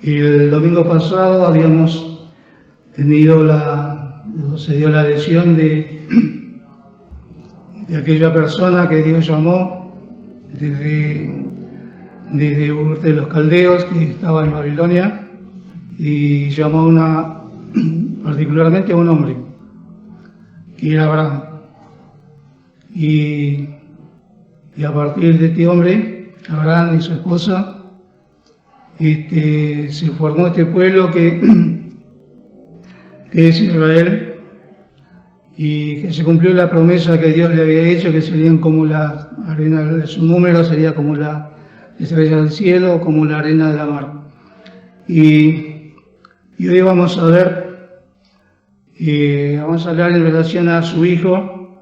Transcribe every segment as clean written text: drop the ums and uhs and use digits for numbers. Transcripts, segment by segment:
El domingo pasado habíamos tenido se dio la lesión de aquella persona que Dios llamó desde Ur de los Caldeos, que estaba en Babilonia, y llamó particularmente a un hombre, que era Abraham. Y a partir de este hombre, Abraham y su esposa, se formó este pueblo que es Israel, y que se cumplió la promesa que Dios le había hecho, que serían como la arena de su número, sería como la estrella del cielo, como la arena de la mar. Y hoy vamos a ver, vamos a hablar en relación a su hijo,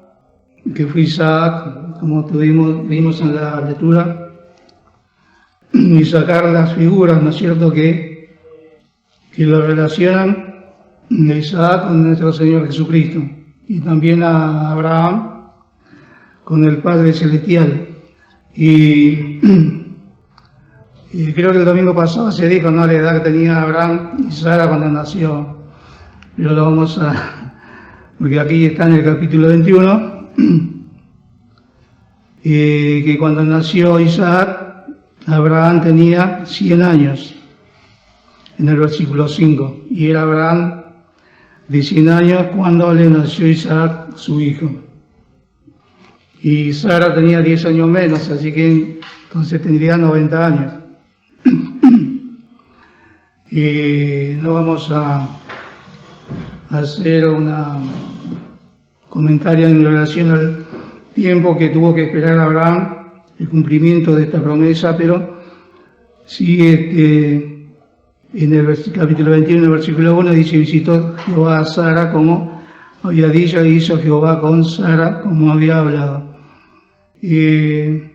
que fue Isaac, como vimos en la lectura, y sacar las figuras, ¿no es cierto?, que lo relacionan a Isaac con nuestro Señor Jesucristo, y también a Abraham con el Padre Celestial. Y creo que el domingo pasado se dijo, ¿no?, la edad que tenía Abraham y Sara cuando nació, pero lo vamos porque aquí está en el capítulo 21, que cuando nació Isaac, Abraham tenía 100 años, en el versículo 5, y era Abraham de 100 años cuando le nació Isaac, su hijo. Y Sara tenía 10 años menos, así que entonces tendría 90 años. Y no vamos a hacer un comentario en relación al tiempo que tuvo que esperar Abraham el cumplimiento de esta promesa, pero sí en el capítulo 21, en el versículo 1, dice: visitó Jehová a Sara como había dicho, y hizo Jehová con Sara como había hablado. Vimos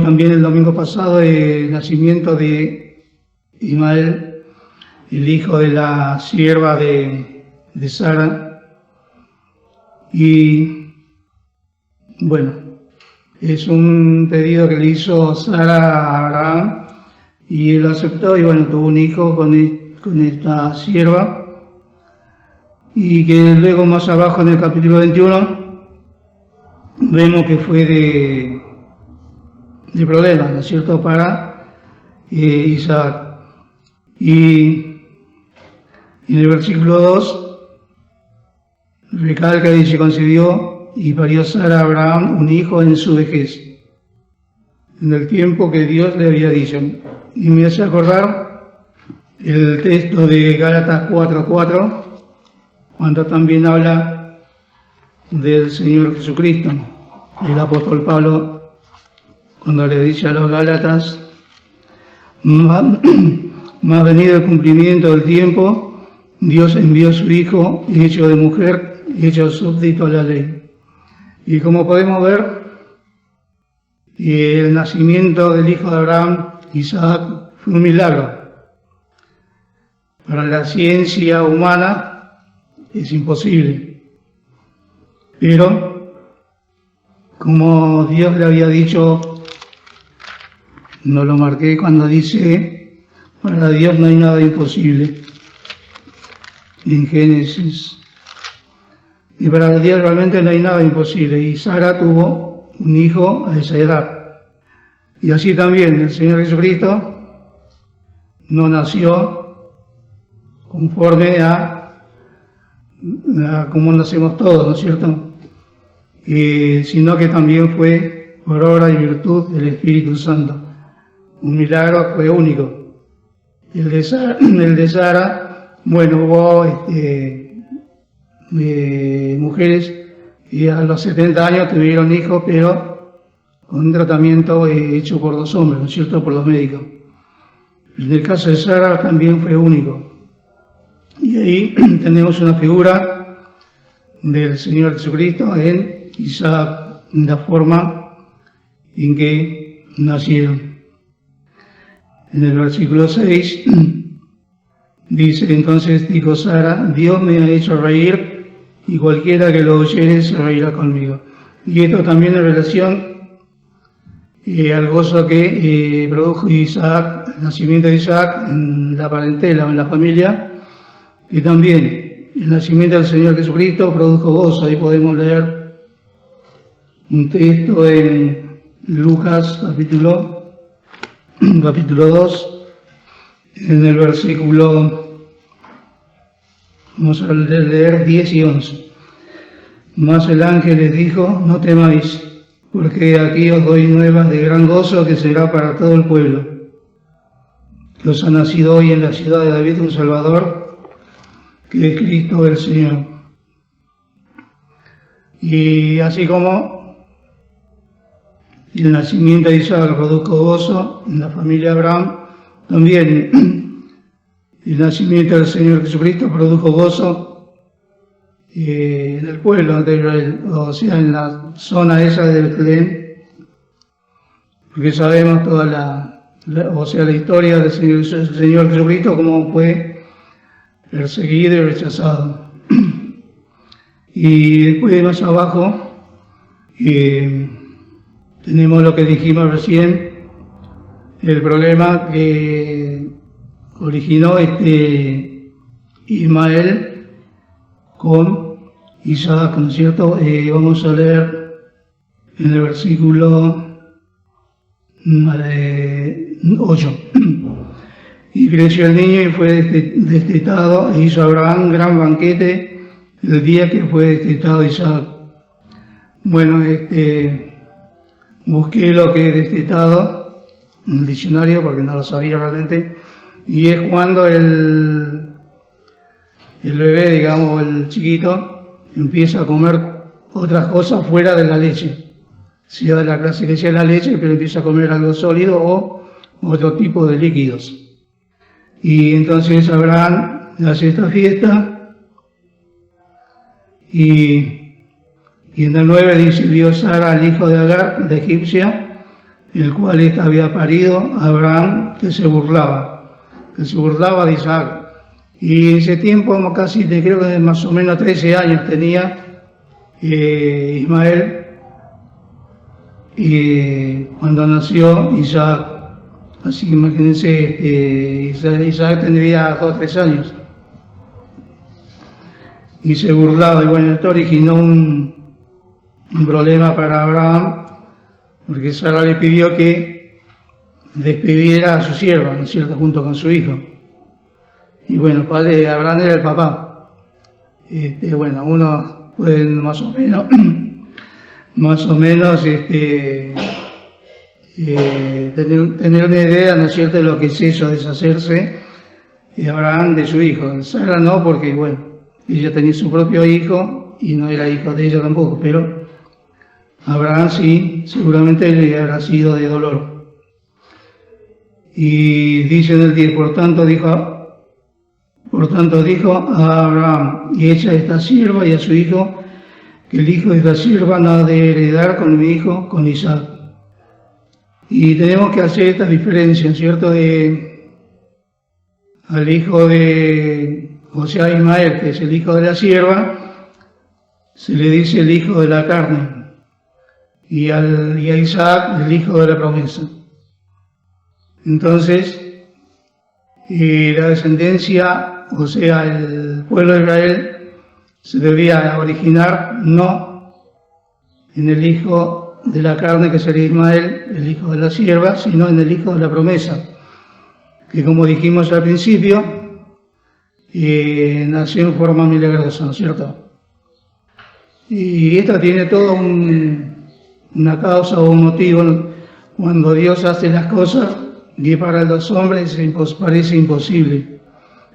también el domingo pasado el nacimiento de Ismael, el hijo de la sierva de Sara. Y bueno, es un pedido que le hizo Sara a Abraham, y él aceptó, y bueno, tuvo un hijo con esta sierva, y que luego más abajo en el capítulo 21 vemos que fue de problemas, ¿no es cierto?, para Isaac. Y en el versículo 2 recalca y se concedió y parió Sara a Abraham un hijo en su vejez, en el tiempo que Dios le había dicho. Y me hace acordar el texto de Gálatas 4:4, cuando también habla del Señor Jesucristo. El apóstol Pablo, cuando le dice a los Gálatas: más venido el cumplimiento del tiempo, Dios envió a su Hijo, hecho de mujer, hecho súbdito a la ley. Y como podemos ver, el nacimiento del hijo de Abraham, Isaac, fue un milagro. Para la ciencia humana es imposible, pero como Dios le había dicho, no lo marqué cuando dice: para Dios no hay nada imposible, en Génesis. Y para Dios realmente no hay nada imposible. Y Sara tuvo un hijo a esa edad. Y así también el Señor Jesucristo no nació conforme a como nacemos todos, ¿no es cierto?, sino que también fue por obra y virtud del Espíritu Santo. Un milagro, fue único. El de Sara, bueno, hubo mujeres y a los 70 años tuvieron hijos, pero con un tratamiento hecho por los hombres, ¿no es cierto?, por los médicos. En el caso de Sara también fue único. Y ahí tenemos una figura del Señor Jesucristo en Isaac, en la forma en que nacieron. En el versículo 6 dice: entonces dijo Sara: Dios me ha hecho reír, y cualquiera que lo oyere se reirá conmigo. Y esto también en relación al gozo que produjo Isaac, el nacimiento de Isaac en la parentela o en la familia, y también el nacimiento del Señor Jesucristo produjo gozo. Ahí podemos leer un texto en Lucas capítulo 2, en el versículo, vamos a leer 10 y 11. Mas el ángel les dijo: no temáis, porque aquí os doy nuevas de gran gozo que será para todo el pueblo, que os ha nacido hoy en la ciudad de David un Salvador, que es Cristo el Señor. Y así como el nacimiento de Isaac produjo gozo en la familia de Abraham, también el nacimiento del Señor Jesucristo produjo gozo en el pueblo de Israel, o sea, en la zona esa de Betlén, porque sabemos toda la historia del Señor Jesucristo, cómo fue perseguido y rechazado. Y después más abajo tenemos lo que dijimos recién, el problema que originó Ismael con Isaac, ¿no es cierto? Vamos a leer en el versículo 8. Y creció el niño y fue destetado, e hizo Abraham un gran banquete el día que fue destetado Isaac. Bueno, busqué lo que es destetado en el diccionario porque no lo sabía realmente, y es cuando el bebé, digamos, el chiquito, empieza a comer otras cosas fuera de la leche, sea de la clase que sea la leche, pero empieza a comer algo sólido o otro tipo de líquidos. Y entonces Abraham hace esta fiesta, y en el 9 dice: vio Sara al hijo de Agar, de egipcia, el cual ésta había parido a Abraham, que se burlaba de Isaac. Y en ese tiempo, casi creo que más o menos 13 años tenía Ismael, cuando nació Isaac. Así que imagínense, Isaac tendría 2 o 3 años. Y se burlaba, y bueno, esto originó un problema para Abraham, porque Sara le pidió que despidiera a su sierva, ¿no es cierto?, junto con su hijo. Y bueno, el padre de Abraham era el papá. Bueno, uno puede más o menos tener una idea, ¿no es cierto?, de lo que es eso, deshacerse de Abraham de su hijo. Sara no, porque bueno, ella tenía su propio hijo y no era hijo de ella tampoco, pero Abraham sí, seguramente le habrá sido de dolor. Y dice en el 10: por tanto dijo a Abraham: y echa a esta sierva y a su hijo, que el hijo de esta sierva no ha de heredar con mi hijo, con Isaac. Y tenemos que hacer esta diferencia, ¿cierto?, al hijo de, o sea, Ismael, que es el hijo de la sierva, se le dice el hijo de la carne, y a Isaac el hijo de la promesa. Entonces, la descendencia, o sea, el pueblo de Israel, se debía originar no en el hijo de la carne, que sería Ismael, el hijo de la sierva, sino en el hijo de la promesa, que, como dijimos al principio, nació en forma milagrosa, ¿no es cierto? Y esto tiene todo una causa o un motivo. Cuando Dios hace las cosas, y para los hombres parece imposible,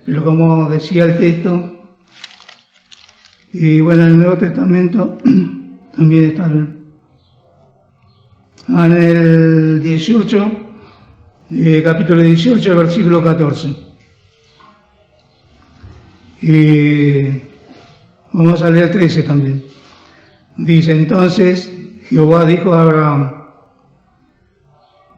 pero como decía el texto, y bueno, en el Nuevo Testamento también está en el 18, capítulo 18, versículo 14. Vamos a leer 13 también. Dice: entonces Jehová dijo a Abraham: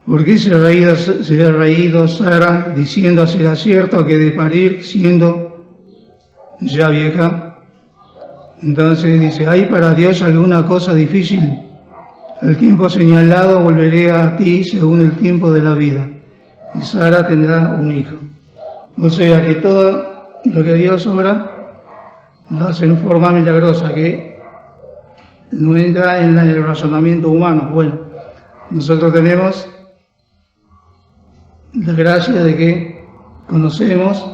¿por qué se ha reído Sara, diciendo: será cierto que de parir siendo ya vieja? Entonces dice: ¿hay para Dios alguna cosa difícil? Al tiempo señalado volveré a ti según el tiempo de la vida, y Sara tendrá un hijo. O sea que todo lo que Dios obra lo hace en forma milagrosa, que no entra en el razonamiento humano. Bueno, nosotros tenemos la gracia de que conocemos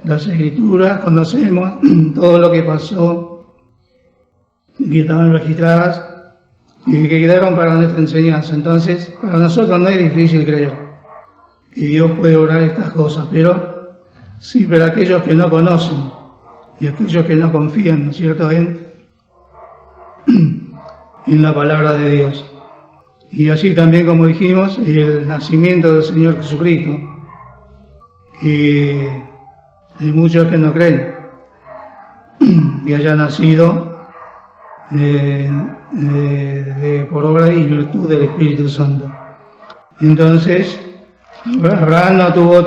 las Escrituras, conocemos todo lo que pasó, que estaban registradas y que quedaron para nuestra enseñanza. Entonces, para nosotros no es difícil creer que Dios puede obrar estas cosas, pero sí para aquellos que no conocen y aquellos que no confían, ¿no es cierto?, en la palabra de Dios. Y así también, como dijimos, el nacimiento del Señor Jesucristo, que hay muchos que no creen que haya nacido por obra y virtud del Espíritu Santo. Entonces, Abraham no tuvo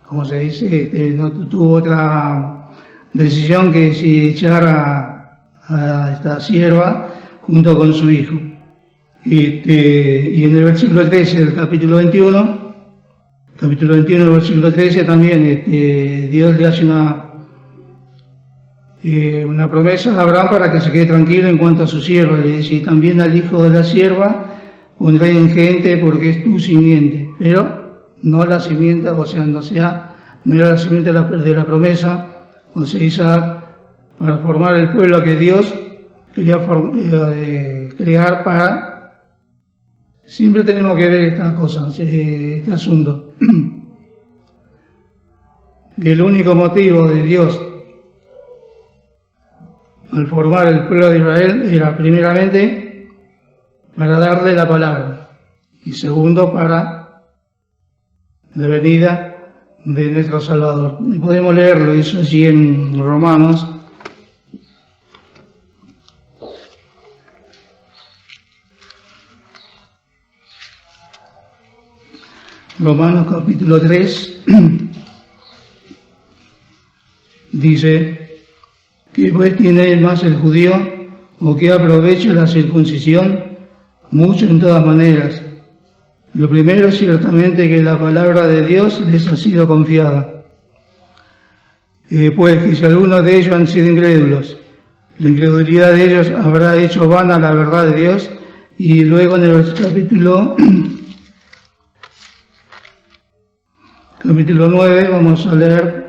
¿cómo se dice? No tuvo otra decisión que si echar a esta sierva junto con su hijo. Y en el versículo 13 del capítulo 21, versículo 13, también Dios le hace una promesa a Abraham para que se quede tranquilo en cuanto a su sierva. Le dice, y también al hijo de la sierva pondré en gente porque es tu simiente, pero no la simiente, o sea, no era la simiente de la promesa, o sea, Isaac, para formar el pueblo que Dios quería crear para... Siempre tenemos que ver estas cosas, este asunto. El único motivo de Dios al formar el pueblo de Israel era primeramente para darle la palabra y segundo para la venida de nuestro Salvador. Y podemos leerlo, eso allí en Romanos. Romanos capítulo 3 dice, ¿qué pues tiene más el judío o qué aprovecha la circuncisión? Mucho en todas maneras. Lo primero es ciertamente que la palabra de Dios les ha sido confiada. Pues que si algunos de ellos han sido incrédulos, la incredulidad de ellos habrá hecho vana la verdad de Dios. Y luego en el capítulo 9 vamos a leer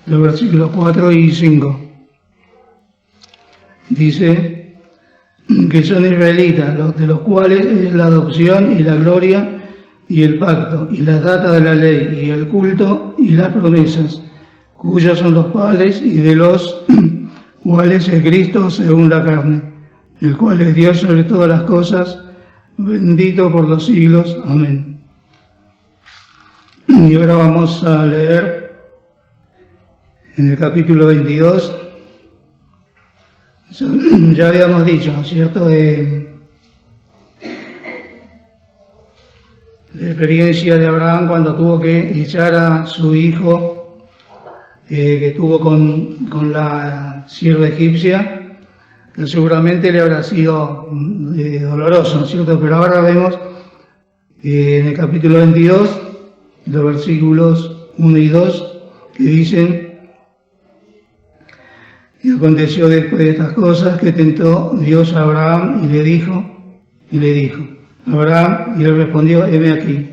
los versículos 4 y 5. Dice que son israelitas, de los cuales es la adopción y la gloria y el pacto y la data de la ley y el culto y las promesas, cuyos son los padres y de los cuales es Cristo según la carne, el cual es Dios sobre todas las cosas, bendito por los siglos. Amén. Y ahora vamos a leer en el capítulo 22, ya habíamos dicho, ¿cierto?, de la experiencia de Abraham cuando tuvo que echar a su hijo que tuvo con la sierva egipcia, que seguramente le habrá sido doloroso, ¿cierto? Pero ahora vemos en el capítulo 22, los versículos 1 y 2, que dicen, y aconteció después de estas cosas que tentó Dios a Abraham y le dijo, Abraham, y él respondió, heme aquí.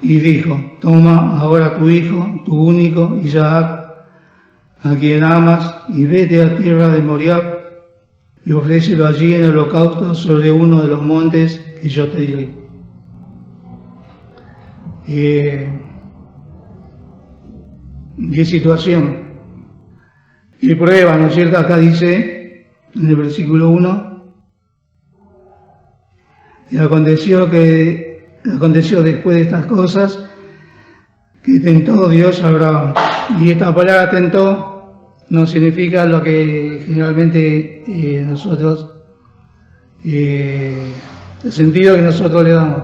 Y dijo, toma ahora tu hijo, tu único, Isaac, a quien amas, y vete a tierra de Moriab, y ofrécelo allí en holocausto sobre uno de los montes que yo te diré. ¿Qué situación? ¿Qué prueba, no es cierto? Acá dice, en el versículo 1, y aconteció después de estas cosas que tentó Dios a Abraham. Y esta palabra tentó no significa lo que generalmente nosotros, el sentido que nosotros le damos.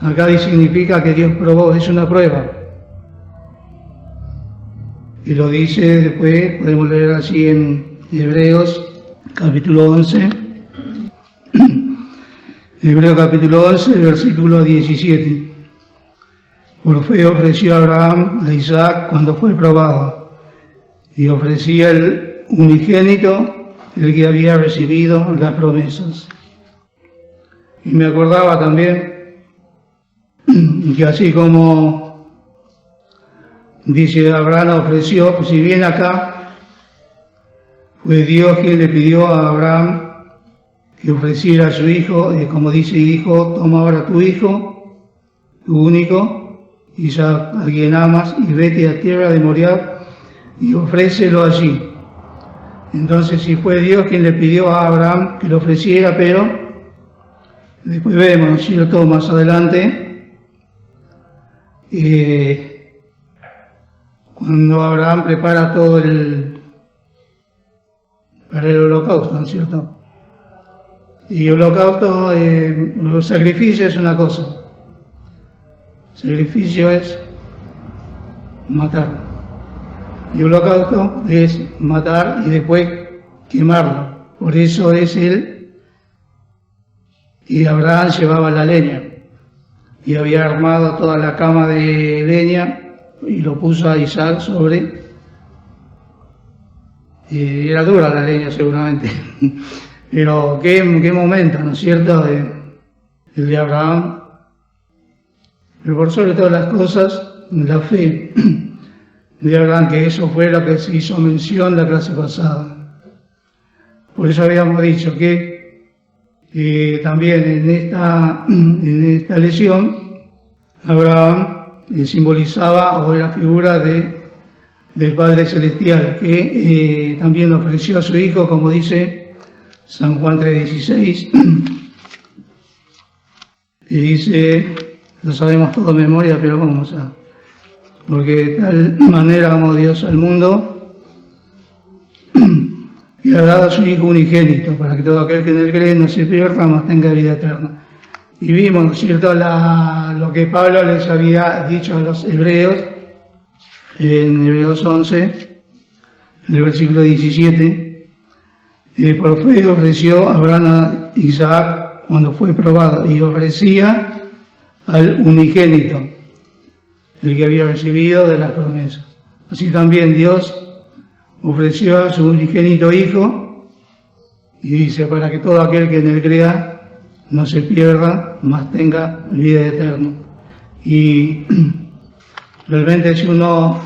Acá significa que Dios probó, es una prueba. Y lo dice después, podemos leer así en Hebreos, capítulo 11, Hebreos capítulo 11, versículo 17. Por fe ofreció Abraham a Isaac cuando fue probado, y ofrecía el unigénito, el que había recibido las promesas. Y me acordaba también que así como dice Abraham ofreció, pues si bien acá fue Dios quien le pidió a Abraham que ofreciera a su hijo, como dice, hijo, toma ahora tu hijo, tu único, Isaac, a quien amas, y vete a tierra de Moriah y ofrécelo allí. Entonces, si fue Dios quien le pidió a Abraham que lo ofreciera, pero después vemos, ¿no es cierto?, más adelante, cuando Abraham prepara todo para el holocausto, ¿no es cierto? Y el holocausto, los sacrificios es una cosa. Sacrificio es matar. Y el holocausto es matar y después quemarlo. Por eso es él. Y Abraham llevaba la leña. Y había armado toda la cama de leña y lo puso a Isaac sobre. Y era dura la leña seguramente. Pero qué momento, ¿no es cierto?, el de Abraham. Pero por sobre todas las cosas, la fe de Abraham, que eso fue lo que se hizo mención la clase pasada. Por eso habíamos dicho que también en esta lección, Abraham simbolizaba o era figura del Padre Celestial, que también ofreció a su Hijo, como dice San Juan 3:16, y dice, lo sabemos todo de memoria, pero vamos a... Porque de tal manera amó Dios al mundo, y ha dado a su Hijo unigénito, para que todo aquel que en él cree no se pierda, mas tenga vida eterna. Y vimos, ¿no es cierto?, lo que Pablo les había dicho a los hebreos, en Hebreos 11, en el versículo 17, por fe ofreció Abraham a Isaac cuando fue probado, y ofrecía al unigénito, el que había recibido de las promesas. Así también Dios ofreció a su unigénito Hijo, y dice, para que todo aquel que en él crea no se pierda, mas tenga vida eterna. Y realmente si uno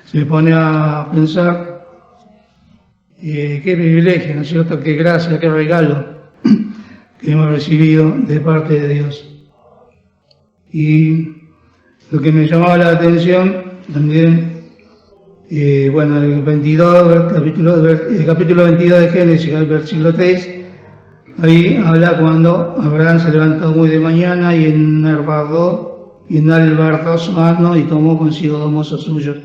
se pone a pensar, qué privilegio, ¿no es cierto?, qué gracia, qué regalo que hemos recibido de parte de Dios. Y lo que me llamaba la atención también, bueno, el capítulo 22 de Génesis, el versículo 3, ahí habla cuando Abraham se levantó muy de mañana y enalbardó su asno y tomó consigo 2 mozos suyos,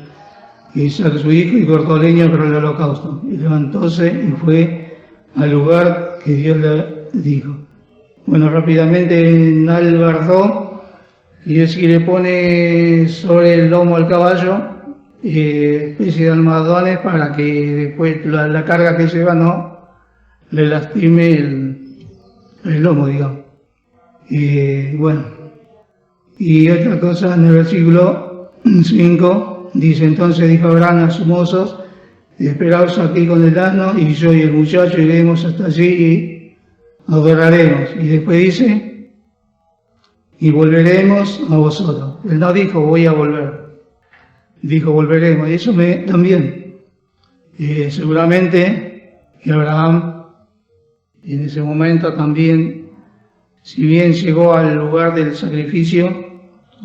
Isaac su hijo, y cortó leña para el holocausto. Y levantóse y fue al lugar que Dios le dijo. Bueno, rápidamente enalbardó, y es que le pone sobre el lomo al caballo especie de almohadones para que después la carga que lleva no le lastime el lomo, digamos. Bueno, y otra cosa en el versículo 5 dice, entonces dijo Abraham a sus mozos, esperaos aquí con el asno, y yo y el muchacho iremos hasta allí y adoraremos. Y después dice, y volveremos a vosotros. Él no dijo voy a volver, dijo volveremos. Y eso también, seguramente que Abraham en ese momento también, si bien llegó al lugar del sacrificio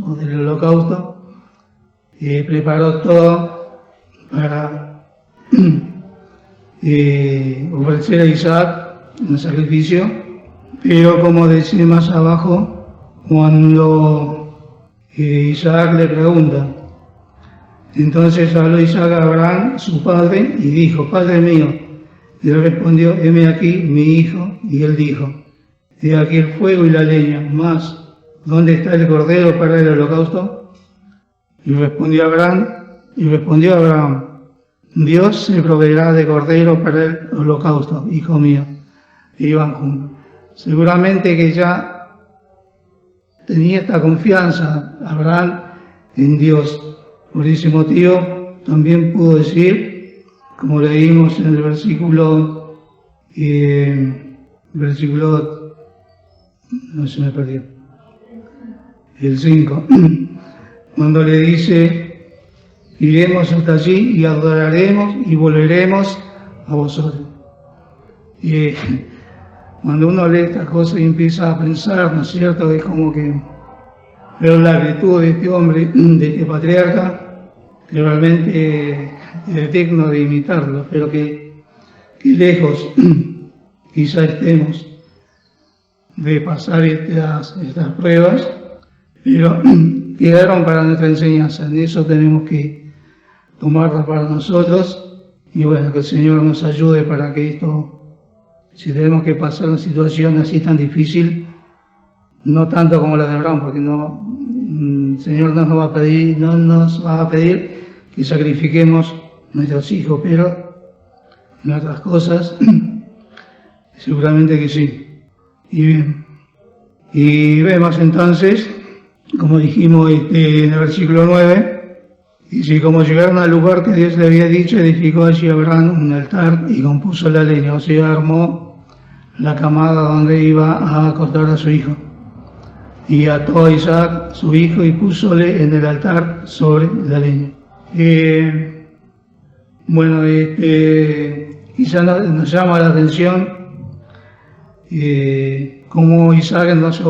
o del holocausto, preparó todo para ofrecer a Isaac en el sacrificio, pero como dice más abajo, cuando Isaac le pregunta, entonces habló Isaac a Abraham, su padre, y dijo, Padre mío. Y él respondió, heme aquí mi hijo. Y él dijo, he aquí el fuego y la leña, mas ¿dónde está el cordero para el holocausto? Y respondió Abraham, Dios se proveerá de cordero para el holocausto, hijo mío. Y iban juntos. Seguramente que ya tenía esta confianza Abraham en Dios. Por ese motivo también pudo decir, como leímos en el versículo, no se me perdió, el 5, cuando le dice, iremos hasta allí y adoraremos y volveremos a vosotros. Y cuando uno lee estas cosas y empieza a pensar, ¿no es cierto?, es como que ver la virtud de este hombre, de este patriarca, que realmente es digno de imitarlo, pero que lejos quizá estemos de pasar estas pruebas, pero quedaron para nuestra enseñanza. En eso tenemos que tomarlas para nosotros, y bueno, que el Señor nos ayude para que esto, si tenemos que pasar una situación así tan difícil, no tanto como la de Abraham, porque el Señor no nos va a pedir que sacrifiquemos nuestros hijos, pero en otras cosas seguramente que sí. Y bien, y vemos entonces, como dijimos en el versículo 9, dice, como llegaron al lugar que Dios le había dicho, edificó allí Abraham un altar y compuso la leña, o sea, armó la camada donde iba a acostar a su hijo. Y ató a Isaac, su hijo, y púsole en el altar sobre la leña. Bueno, quizá nos llama la atención cómo Isaac no se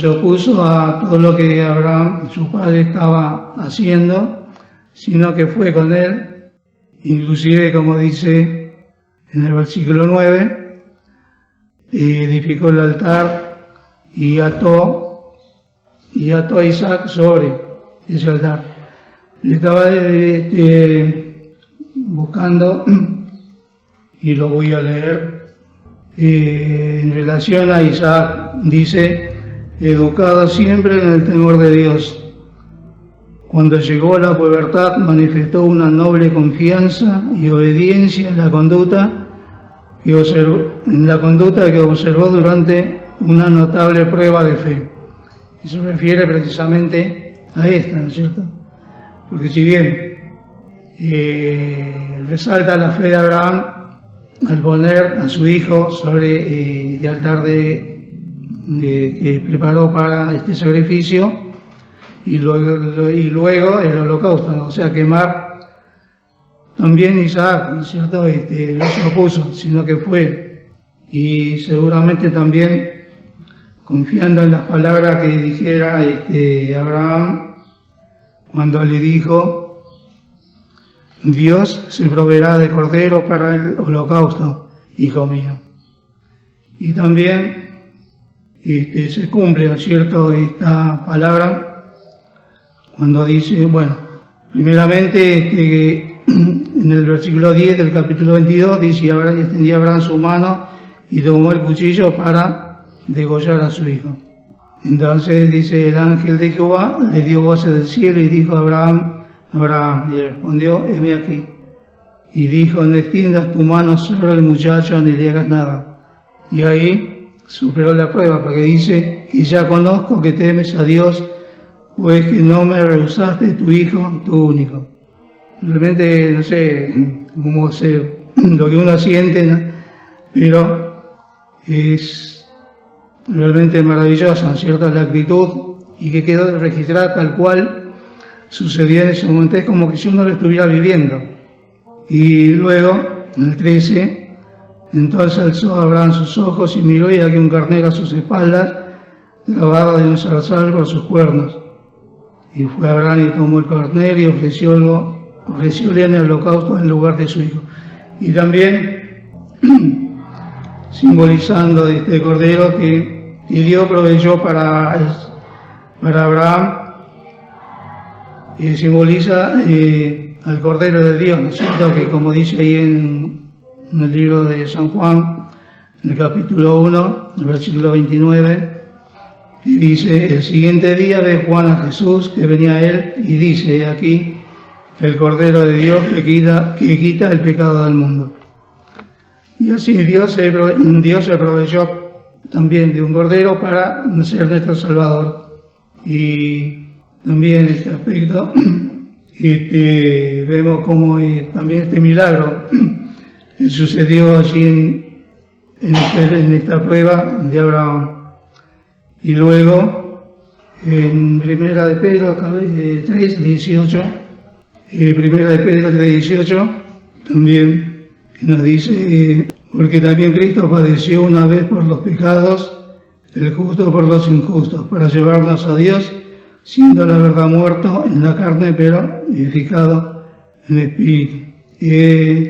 opuso a todo lo que Abraham, su padre, estaba haciendo, sino que fue con él, inclusive, como dice en el versículo 9, edificó el altar y ató a Isaac sobre ese altar. Le estaba buscando, y lo voy a leer, en relación a Isaac, dice, educado siempre en el temor de Dios. Cuando llegó a la pubertad manifestó una noble confianza y obediencia en la conducta que observó durante una notable prueba de fe. Eso se refiere precisamente a esta, ¿no es cierto? Porque si bien resalta la fe de Abraham al poner a su hijo sobre el altar que preparó para este sacrificio, y luego el holocausto, o sea, quemar, también Isaac, ¿no es cierto?, no se opuso, sino que fue, y seguramente también confiando en las palabras que dijera Abraham cuando le dijo, Dios se proveerá de cordero para el holocausto, hijo mío. Y también se cumple, ¿no es cierto?, esta palabra cuando dice, bueno, primeramente en el versículo 10 del capítulo 22 dice, y extendía Abraham su mano y tomó el cuchillo para degollar a su hijo. Entonces dice, el ángel de Jehová le dio voces del cielo y dijo a Abraham, Abraham, y le respondió, heme aquí. Y dijo, no extiendas tu mano sobre el muchacho ni le hagas nada. Y ahí superó la prueba, porque dice, y ya conozco que temes a Dios, pues que no me rehusaste tu hijo, tu único. Realmente, no sé cómo lo que uno siente, ¿no?, pero es realmente maravillosa, ¿no es cierto?, la actitud, y que quedó registrada tal cual sucedía en ese momento, es como que si uno lo estuviera viviendo. Y luego, en el 13, entonces alzó Abraham sus ojos y miró, y aquí un carnero a sus espaldas, grabado de un zarzal por sus cuernos. Y fue Abraham y tomó el carnero y ofrecióle en el holocausto en lugar de su hijo. Y también simbolizando este cordero que Dios proveyó para Abraham, simboliza al cordero de Dios, ¿no es cierto?, que como dice ahí en el libro de San Juan, en el capítulo 1, el versículo 29, dice, el siguiente día ve Juan a Jesús que venía a él y dice, aquí el Cordero de Dios que quita el pecado del mundo. Y así Dios se proveyó también de un Cordero para ser nuestro Salvador. Y también en este aspecto vemos cómo también este milagro sucedió allí en esta prueba de Abraham. Y luego, en Primera de Pedro 3:18, Primera de Pedro 3:18, también nos dice, porque también Cristo padeció una vez por los pecados, el justo por los injustos, para llevarnos a Dios, siendo la verdad muerto en la carne, pero vivificado en el espíritu.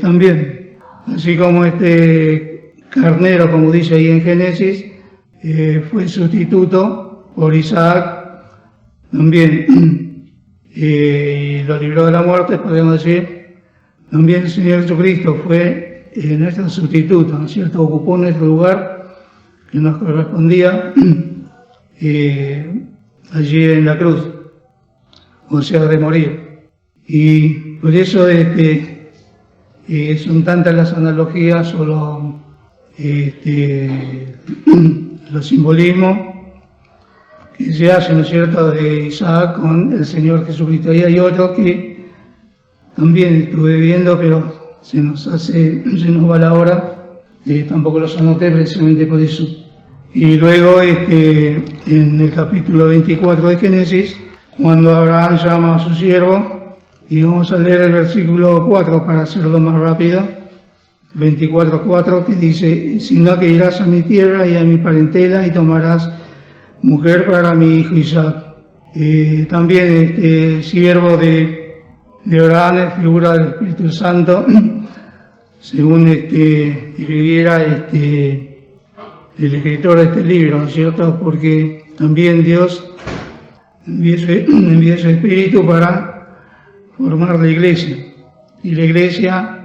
También, así como este carnero, como dice ahí en Génesis, fue sustituto por Isaac, también, y lo libró de la muerte, podemos decir, también el Señor Jesucristo fue nuestro sustituto, ¿no es cierto? Ocupó nuestro lugar que nos correspondía allí en la cruz, o sea, de morir. Y por eso son tantas las analogías o los simbolismos que se hacen, ¿no es cierto?, de Isaac con el Señor Jesucristo. Y hay otro que también estuve viendo, pero se nos va la hora, tampoco los anoté precisamente por eso. Y luego, en el capítulo 24 de Génesis, cuando Abraham llama a su siervo, y vamos a leer el versículo 4 para hacerlo más rápido, 24:4, que dice, sino que irás a mi tierra y a mi parentela y tomarás mujer para mi hijo Isaac. También siervo de Abraham es figura del Espíritu Santo, según escribiera el escritor de este libro, ¿no es cierto? Porque también Dios envía su Espíritu para formar la iglesia. Y la iglesia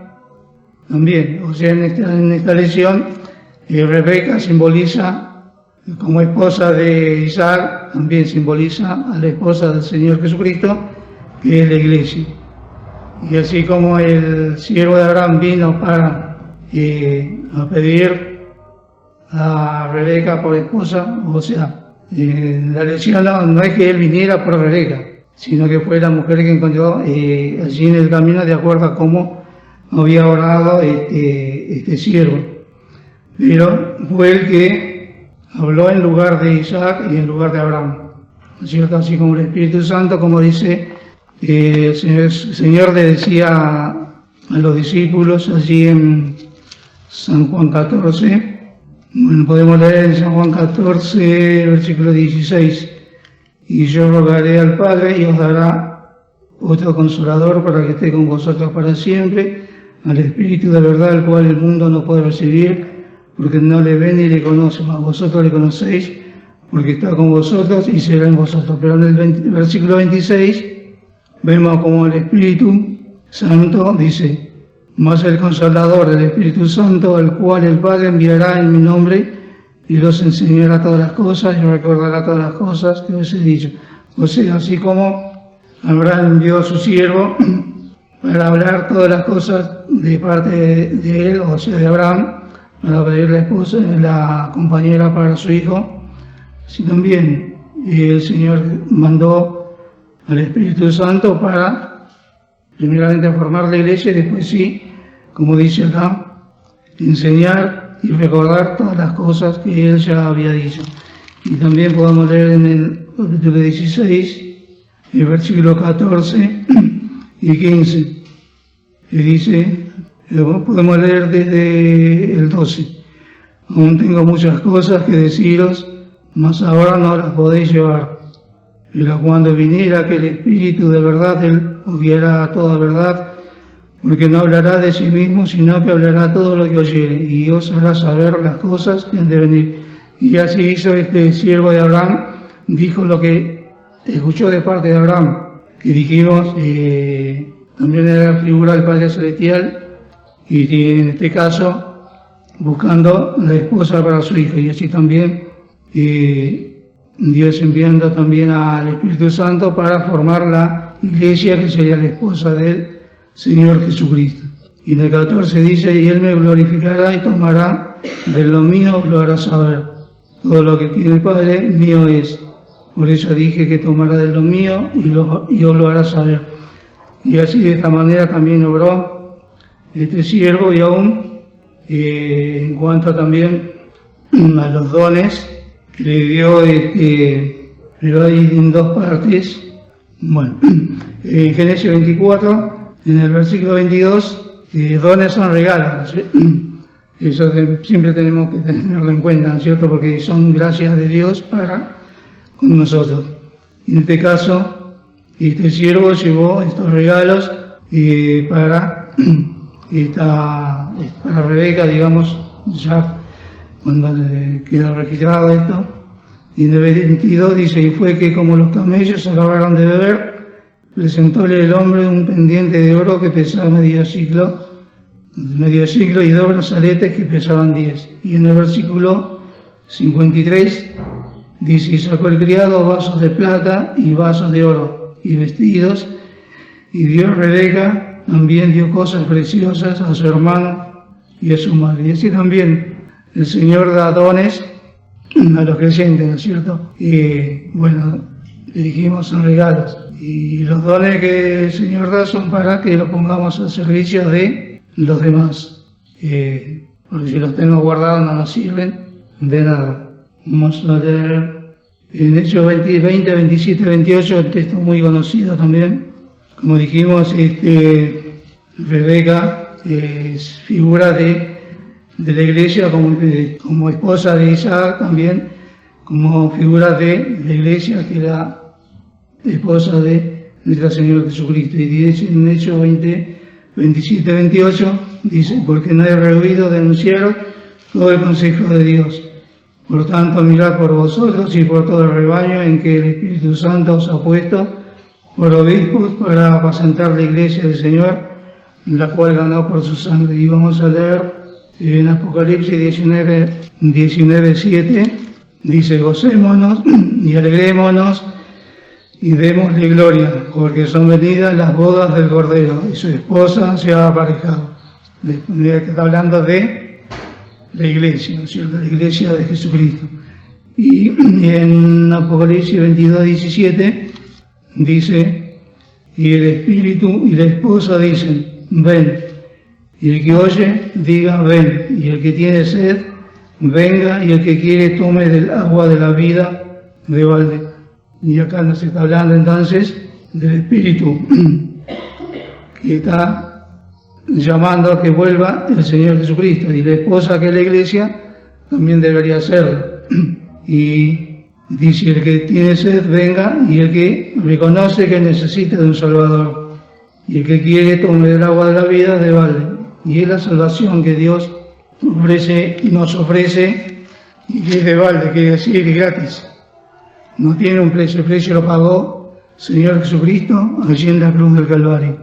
también, o sea, en esta lección, Rebeca simboliza, como esposa de Isaac, también simboliza a la esposa del Señor Jesucristo, que es la iglesia. Y así como el siervo de Abraham vino para a pedir a Rebeca por esposa, o sea, la lección no es que él viniera por Rebeca, sino que fue la mujer que encontró allí en el camino de acuerdo a cómo había orado este siervo. Pero fue el que habló en lugar de Isaac y en lugar de Abraham, ¿no es cierto? Así como el Espíritu Santo, como dice, el Señor le decía a los discípulos allí en San Juan 14, bueno, podemos leer en San Juan 14, versículo 16, y yo rogaré al Padre y os dará otro Consolador para que esté con vosotros para siempre, al Espíritu de verdad, el cual el mundo no puede recibir, porque no le ve ni le conoce, mas vosotros le conocéis, porque está con vosotros y será en vosotros. Pero en el versículo 26 vemos como el Espíritu Santo dice, mas el Consolador, el Espíritu Santo, al cual el Padre enviará en mi nombre, y los enseñará todas las cosas, y recordará todas las cosas que os he dicho. O sea, así como Abraham envió a su siervo para hablar todas las cosas de parte de él, o sea, de Abraham, para pedir la esposa, la compañera para su hijo, así también el Señor mandó al Espíritu Santo para primeramente formar la iglesia y después sí, como dice acá, enseñar y recordar todas las cosas que él ya había dicho. Y también podemos leer en el capítulo 16, el versículo 14 y 15, que dice, podemos leer desde el 12, aún tengo muchas cosas que deciros, mas ahora no las podéis llevar. Pero cuando viniera aquel Espíritu de verdad, Él os guiará a toda verdad, porque no hablará de sí mismo, sino que hablará todo lo que oyere, y os hará saber las cosas que han de venir. Y así hizo este siervo de Abraham, dijo lo que escuchó de parte de Abraham, que dijimos, también era la figura del Padre Celestial, y en este caso, buscando la esposa para su hijo, y así también Dios enviando también al Espíritu Santo para formar la iglesia, que sería la esposa del Señor Jesucristo. Y en el 14 dice, y Él me glorificará y tomará de lo mío, lo hará saber. Todo lo que tiene el Padre, mío es. Por eso dije que tomará de lo mío y os lo hará saber. Y así de esta manera también obró este siervo, y aún en cuanto también a los dones que le dio, pero hay en dos partes. Bueno, en Génesis 24, en el versículo 22, dones son regalos, ¿sí? Eso siempre tenemos que tenerlo en cuenta, ¿no es cierto? Porque son gracias de Dios para con nosotros. En este caso, este siervo llevó estos regalos para Rebeca, digamos, ya cuando quedó registrado esto. Y en el 22 dice, y fue que como los camellos acabaron de beber, presentóle el hombre un pendiente de oro que pesaba medio ciclo y dos brazaletes que pesaban 10. Y en el versículo 53 dice, y sacó el criado vasos de plata y vasos de oro y vestidos, y dio Rebeca, también dio cosas preciosas a su hermano y a su madre. Y así también el Señor da dones a los creyentes, ¿no es cierto? Y bueno, le dijimos son regalos. Y los dones que el Señor da son para que los pongamos al servicio de los demás. Porque si los tengo guardados no nos sirven de nada. Vamos a leer en Hechos 20, 27, 28, el texto muy conocido también. Como dijimos, Rebeca es figura de la iglesia como esposa de Isaac, también como figura de la iglesia, que era esposa de nuestro Señor Jesucristo. Y dice en Hechos 20, 27, 28, dice, porque no he rehuido denunciar todo el consejo de Dios. Por tanto, mirad por vosotros y por todo el rebaño en que el Espíritu Santo os ha puesto por obispos para apacentar la iglesia del Señor, la cual ganó por su sangre. Y vamos a leer en Apocalipsis 19, 7, dice, gocémonos y alegrémonos y démosle gloria, porque son venidas las bodas del Cordero, y su esposa se ha aparejado. Está hablando de la iglesia, ¿no es cierto? La iglesia de Jesucristo. Y en Apocalipsis 22, 17, dice, y el Espíritu y la esposa dicen, ven. Y el que oye, diga, ven. Y el que tiene sed, venga. Y el que quiere, tome del agua de la vida de balde. Y acá nos está hablando entonces del Espíritu, que está llamando a que vuelva el Señor Jesucristo. Y la esposa, que es la iglesia, también debería hacerlo. Y dice, el que tiene sed, venga. Y el que reconoce que necesita de un Salvador. Y el que quiere, tome del agua de la vida de balde. Y es la salvación que Dios ofrece y nos ofrece, y que es de balde, quiere decir gratis. No tiene un precio, el precio lo pagó el Señor Jesucristo allí en la cruz del Calvario.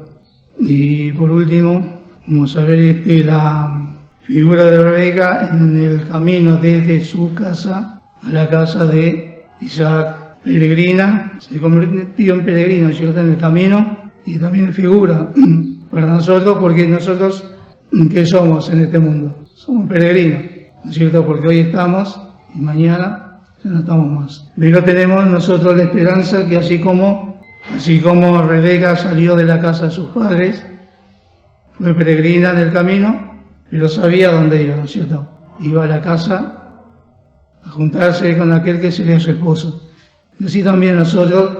Y por último, vamos a ver la figura de Rebeca en el camino desde su casa a la casa de Isaac. Peregrina, se convirtió en peregrino, ¿cierto? En el camino, y también figura para nosotros, porque nosotros, ¿qué somos en este mundo? Somos peregrinos, ¿no es cierto? Porque hoy estamos y mañana ya no estamos más. Pero tenemos nosotros la esperanza que así como Rebeca salió de la casa de sus padres, fue peregrina en el camino, pero sabía dónde iba, ¿no es cierto? Iba a la casa a juntarse con aquel que sería su esposo. Y así también nosotros,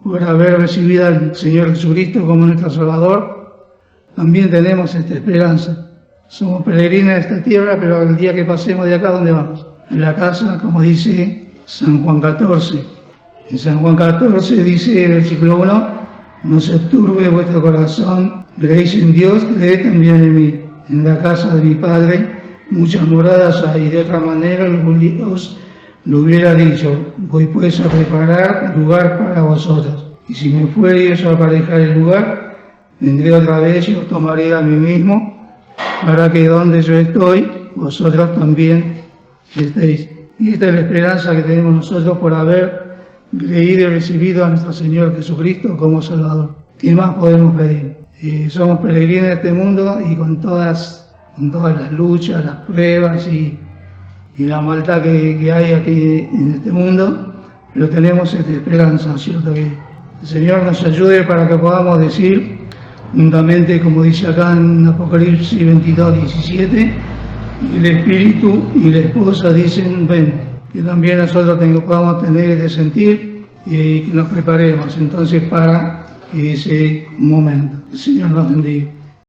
por haber recibido al Señor Jesucristo como nuestro Salvador, también tenemos esta esperanza. Somos peregrinos en esta tierra, pero el día que pasemos de acá, ¿dónde vamos? En la casa, como dice San Juan 14. En San Juan 14 dice en el versículo 1, no se turbe vuestro corazón, creéis en Dios, creed también en mí. En la casa de mi Padre muchas moradas hay, de otra manera os lo hubiera dicho, voy pues a preparar lugar para vosotros. Y si me fuere y os aparejar el lugar, vendré otra vez y os tomaré a mí mismo, para que donde yo estoy, vosotros también estéis. Y esta es la esperanza que tenemos nosotros por haber creído y recibido a nuestro Señor Jesucristo como Salvador. ¿Qué más podemos pedir? Somos peregrinos de este mundo y con todas las luchas, las pruebas y la maldad que hay aquí en este mundo, pero tenemos esta esperanza, ¿cierto? Que el Señor nos ayude para que podamos decir, juntamente, como dice acá en Apocalipsis 22:17, el Espíritu y la esposa dicen, ven, que también nosotros podamos tener ese sentir y que nos preparemos entonces para ese momento. El Señor nos bendiga.